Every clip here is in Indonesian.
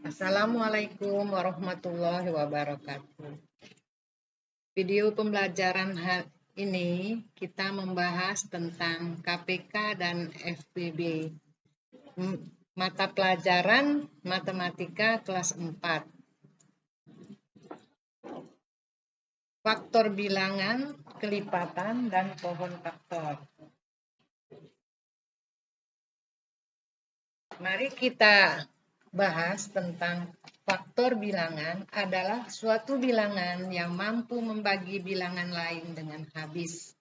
Assalamualaikum warahmatullahi wabarakatuh. Video pembelajaran ini kita membahas tentang KPK dan FPB. Mata pelajaran Matematika kelas 4. Faktor bilangan, kelipatan, dan pohon faktor. Mari kita bahas tentang faktor bilangan adalah suatu bilangan yang mampu membagi bilangan lain dengan habis.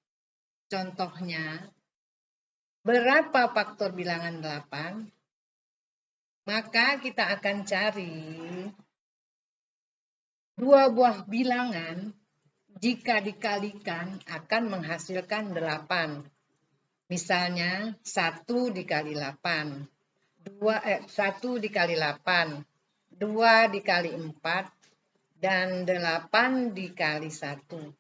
Contohnya, berapa faktor bilangan 8? Maka kita akan cari dua buah bilangan jika dikalikan akan menghasilkan 8. Misalnya 1 dikali 8. 1 dikali 8, 2 dikali 4, dan 8 dikali 1.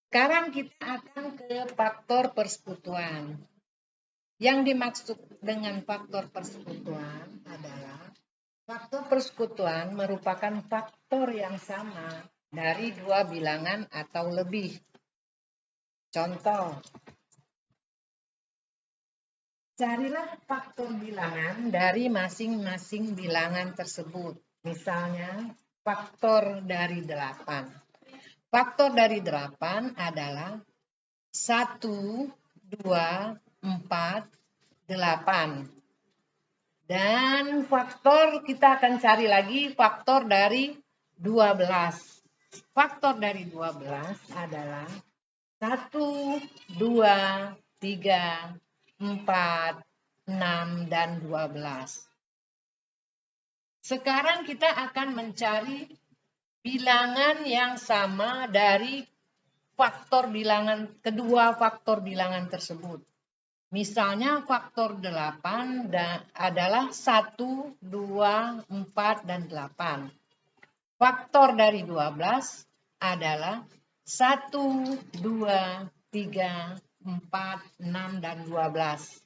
Sekarang kita akan ke faktor persekutuan. Yang dimaksud dengan faktor persekutuan adalah faktor persekutuan merupakan faktor yang sama dari dua bilangan atau lebih. Contoh, carilah faktor bilangan dari masing-masing bilangan tersebut. Misalnya, faktor dari 8. Faktor dari 8 adalah 1, 2, 4, 8. Dan faktor kita akan cari lagi faktor dari 12. Faktor dari 12 adalah 1, 2, 3, 4, 6, dan 12. Sekarang kita akan mencari bilangan yang sama dari kedua faktor bilangan tersebut. Misalnya faktor 8 adalah 1, 2, 4, dan 8. Faktor dari 12 adalah 1, 2, 3, 4, 6, dan 12.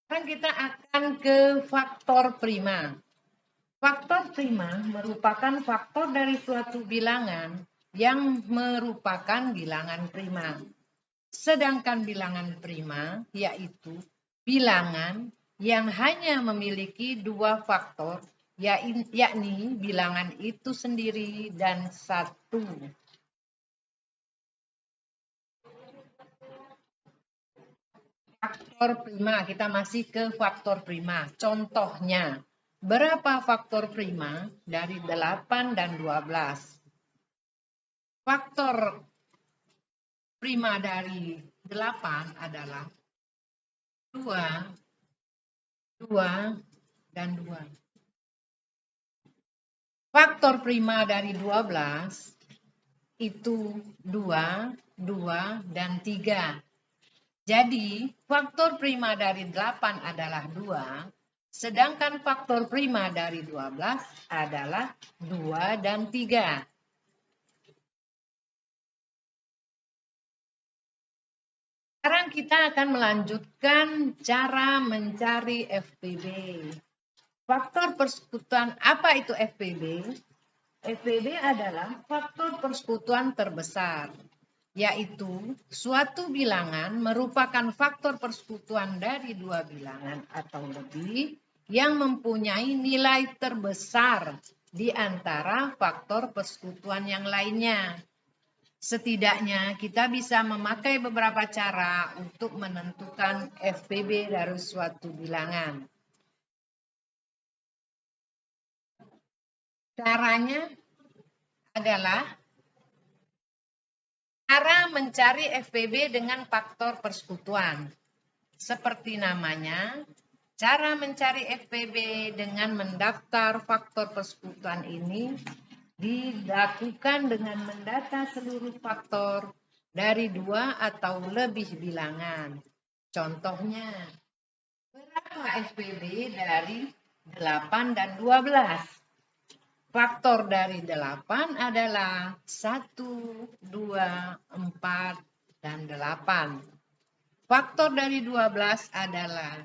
Sekarang kita akan ke faktor prima. Faktor prima merupakan faktor dari suatu bilangan yang merupakan bilangan prima. Sedangkan bilangan prima yaitu bilangan yang hanya memiliki dua faktor, yakni bilangan itu sendiri dan 1. Faktor prima, kita masih ke faktor prima. Contohnya, berapa faktor prima dari 8 dan 12? Faktor prima dari 8 adalah 2, 2, dan 2. Faktor prima dari 12 itu 2, 2, dan 3. Jadi, faktor prima dari 8 adalah 2, sedangkan faktor prima dari 12 adalah 2 dan 3. Sekarang kita akan melanjutkan cara mencari FPB. Faktor persekutuan, apa itu FPB? FPB adalah faktor persekutuan terbesar, yaitu suatu bilangan merupakan faktor persekutuan dari dua bilangan atau lebih yang mempunyai nilai terbesar di antara faktor persekutuan yang lainnya. Setidaknya kita bisa memakai beberapa cara untuk menentukan FPB dari suatu bilangan. Caranya adalah cara mencari FPB dengan faktor persekutuan. Seperti namanya, cara mencari FPB dengan mendaftar faktor persekutuan ini dilakukan dengan mendata seluruh faktor dari 2 atau lebih bilangan. Contohnya, berapa FPB dari 8 dan 12? faktor dari 8 adalah 1, 2, 4, dan 8. Faktor dari 12 adalah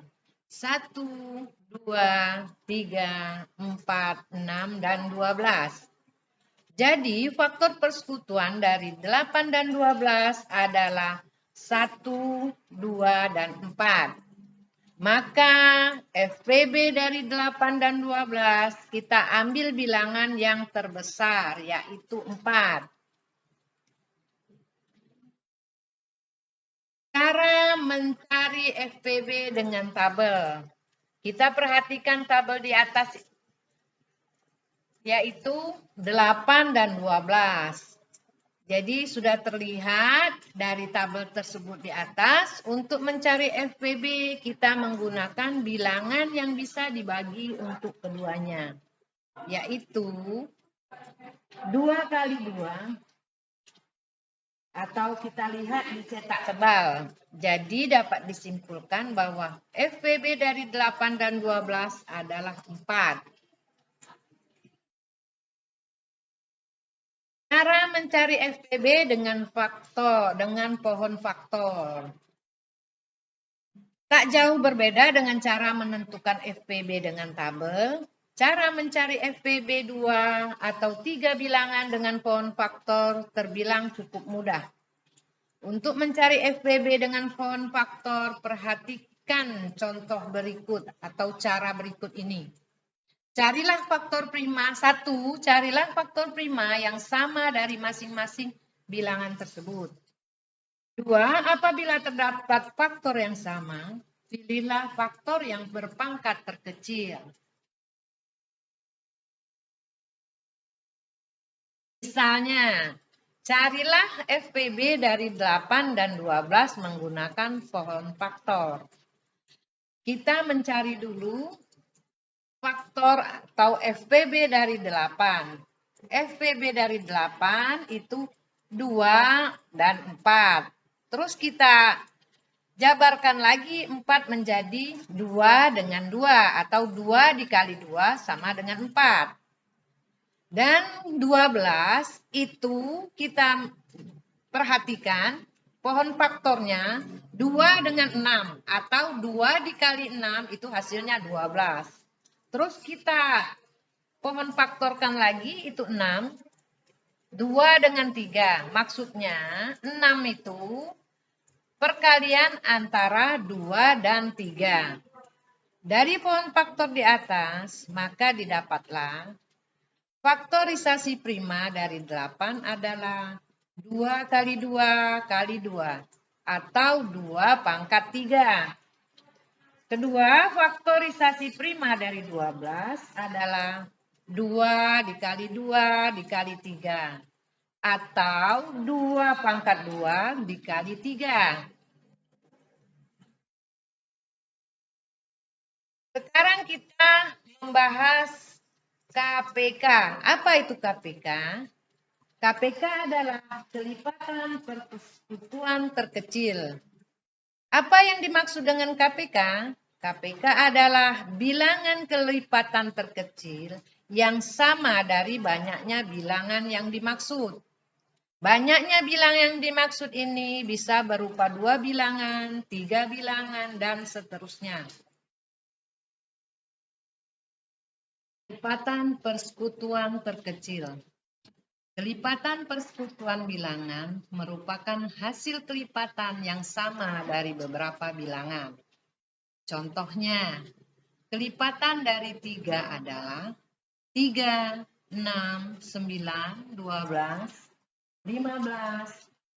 1, 2, 3, 4, 6, dan 12. Jadi faktor persekutuan dari 8 dan 12 adalah 1, 2, dan 4. Maka FPB dari 8 dan 12 kita ambil bilangan yang terbesar, yaitu 4. Cara mencari FPB dengan tabel. Kita perhatikan tabel di atas, yaitu 8 dan 12. Jadi sudah terlihat dari tabel tersebut di atas, untuk mencari FPB kita menggunakan bilangan yang bisa dibagi untuk keduanya, yaitu 2 kali 2, atau kita lihat di cetak tebal. Jadi dapat disimpulkan bahwa FPB dari 8 dan 12 adalah 4. Cara mencari FPB dengan pohon faktor. Tak jauh berbeda dengan cara menentukan FPB dengan tabel. Cara mencari FPB 2 atau 3 bilangan dengan pohon faktor terbilang cukup mudah. Untuk mencari FPB dengan pohon faktor, perhatikan contoh berikut atau cara berikut ini. Carilah faktor prima 1, carilah faktor prima yang sama dari masing-masing bilangan tersebut. 2, apabila terdapat faktor yang sama, pilihlah faktor yang berpangkat terkecil. Misalnya, carilah FPB dari 8 dan 12 menggunakan pohon faktor. Kita mencari dulu faktor atau FPB dari 8. FPB dari 8 itu 2 dan 4. Terus kita jabarkan lagi 4 menjadi 2 dengan 2 atau 2 dikali 2 sama dengan 4. Dan 12 itu kita perhatikan pohon faktornya 2 dengan 6 atau 2 dikali 6 itu hasilnya 12. Terus kita pohon faktorkan lagi itu 6. 2 dengan 3. Maksudnya 6 itu perkalian antara 2 dan 3. Dari pohon faktor di atas, maka didapatlah faktorisasi prima dari 8 adalah 2 kali 2 kali 2 atau 2 pangkat 3. Kedua, faktorisasi prima dari 12 adalah 2 dikali 2 dikali 3 atau 2 pangkat 2 dikali 3. Sekarang kita membahas KPK. Apa itu KPK? KPK adalah kelipatan persekutuan terkecil. Apa yang dimaksud dengan KPK? KPK adalah bilangan kelipatan terkecil yang sama dari banyaknya bilangan yang dimaksud. Banyaknya bilangan yang dimaksud ini bisa berupa 2 bilangan, 3 bilangan, dan seterusnya. Kelipatan persekutuan terkecil. Kelipatan persekutuan bilangan merupakan hasil kelipatan yang sama dari beberapa bilangan. Contohnya, kelipatan dari 3 adalah 3, 6, 9, 12, 15,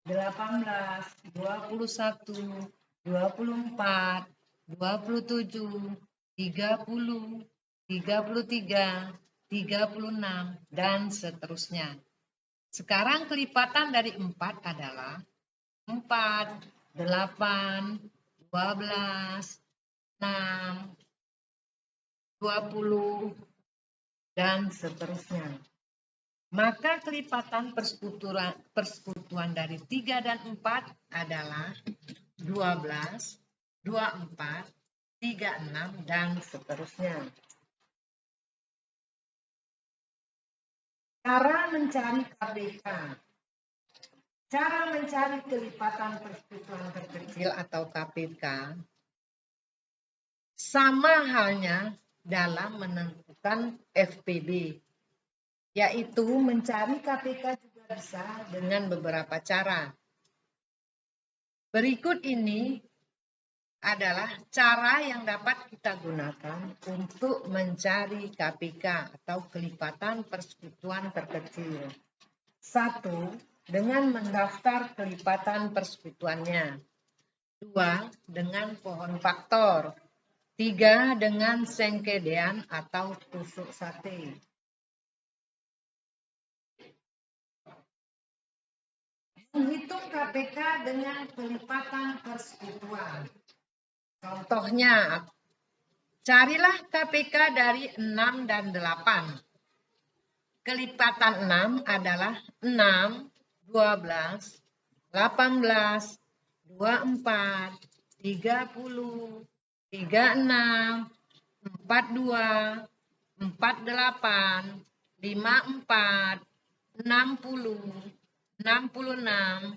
18, 21, 24, 27, 30, 33, 36, dan seterusnya. Sekarang kelipatan dari 4 adalah 4, 8, 12, 6, 20, dan seterusnya. Maka kelipatan persekutuan dari 3 dan 4 adalah 12, 24, 36, dan seterusnya. Cara mencari KPK. Cara mencari kelipatan persekutuan terkecil atau KPK sama halnya dalam menentukan FPB, yaitu mencari KPK juga bisa dengan beberapa cara. Berikut ini adalah cara yang dapat kita gunakan untuk mencari KPK atau kelipatan persekutuan terkecil. 1. Dengan mendaftar kelipatan persekutuannya. 2. Dengan pohon faktor. 3. Dengan sengkedean atau tusuk sate. Menghitung KPK dengan kelipatan persekutuan. Contohnya, carilah KPK dari 6 dan 8. Kelipatan 6 adalah 6, 12, 18, 24, 30, 36, 42, 48, 54, 60, 66,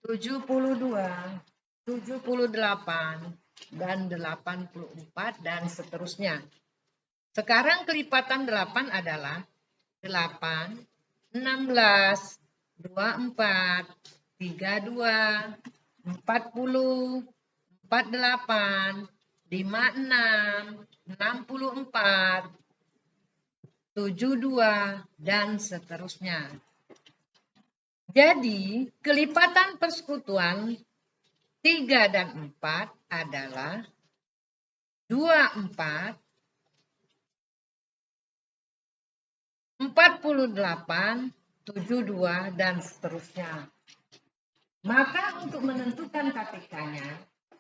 72, 78, dan 84, dan seterusnya. Sekarang kelipatan 8 adalah 8, 16, 24, 32, 40, 48, 56, 64, 72, dan seterusnya. Jadi, kelipatan persekutuan 3 dan 4 adalah 24, 48, 72, dan seterusnya. Maka untuk menentukan KPK-nya,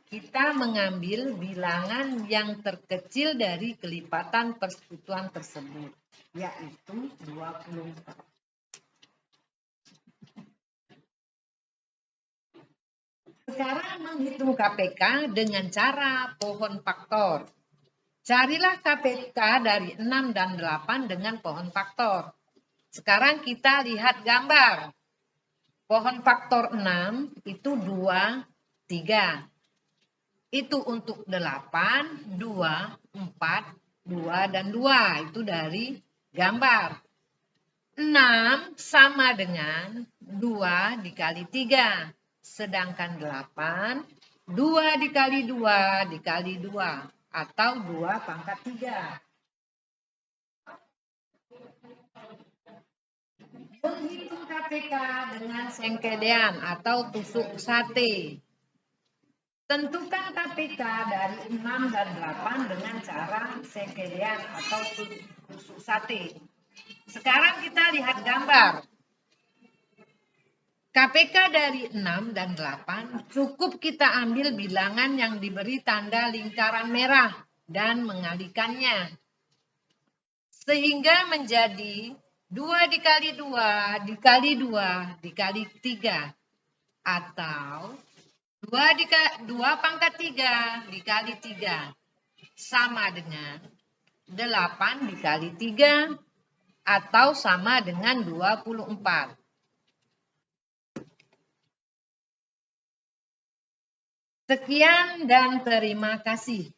kita mengambil bilangan yang terkecil dari kelipatan persekutuan tersebut, yaitu 24. Sekarang menghitung KPK dengan cara pohon faktor. Carilah KPK dari 6 dan 8 dengan pohon faktor. Sekarang kita lihat gambar. Pohon faktor 6 itu 2, 3. Itu untuk 8, 2, 4, 2, dan 2. Itu dari gambar. 6 sama dengan 2 dikali 3. Sedangkan 8, 2 dikali 2 dikali 2. Atau 2 pangkat 3. Menghitung KPK dengan sengkedean atau tusuk sate. Tentukan KPK dari 6 dan 8 dengan cara sengkedean atau tusuk sate. Sekarang kita lihat gambar. KPK dari 6 dan 8 cukup kita ambil bilangan yang diberi tanda lingkaran merah dan mengalikannya. Sehingga menjadi 2 dikali 2 dikali 2 dikali 3. Atau 2 pangkat 3 dikali 3. Sama dengan 8 dikali 3 atau sama dengan 24. Sekian dan terima kasih.